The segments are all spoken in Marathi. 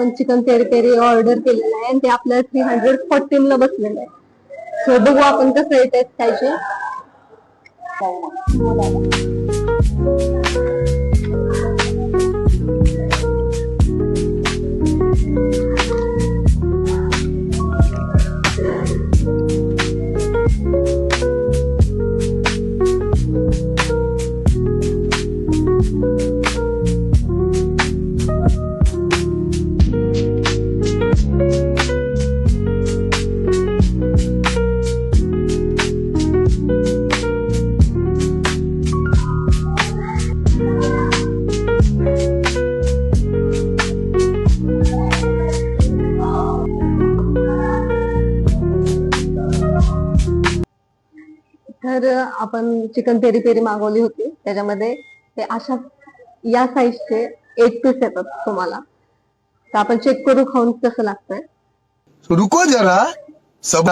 आपण चिकन पेरी पेरी ऑर्डर केलेलं आहे आणि ते आपल्याला 314 ला बसलेलं आहे. सो बघू आपण कसं आहे टेस्ट खायचे. तर आपण चिकन पेरी पेरी मागवली होती, त्याच्यामध्ये ते अशा या साईजचे 8 पीस येतात तुम्हाला. तर आपण चेक करू खाऊन कसं लागतंय. रुको जरा सब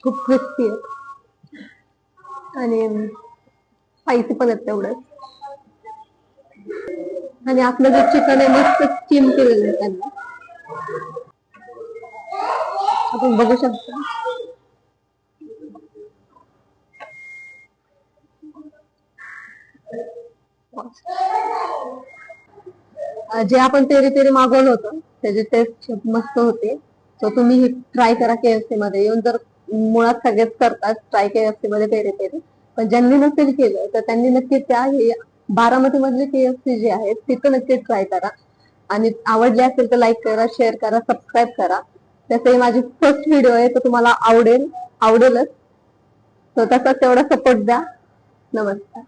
खूप क्रिस्पी आहे आणि स्पायसी पण आहेत तेवढंच. आणि आपलं जे चिकन आहे मस्त स्टीम केलेलं आहे त्यांनी, आपण बघू शकता. जे आपण पेरी पेरी मागवलं होतं त्याची टेस्ट मस्त होती. तर तुम्ही ट्राय करा केएफसी मध्ये येऊन. जर मुळात सगळेच करतात ट्राय केएफसी मध्ये पेरी पेरी, पण ज्यांनी नसेल केलं तर त्यांनी नक्की त्या बारामती मधले केएफसी जे आहेत तिथं नक्की ट्राय करा. आणि आवडले असेल तर लाईक करा, शेअर करा, सबस्क्राईब करा. तसंही माझी फर्स्ट व्हिडिओ आहे तर तुम्हाला आवडेलच. तर तसाच तेवढा सपोर्ट द्या. नमस्कार.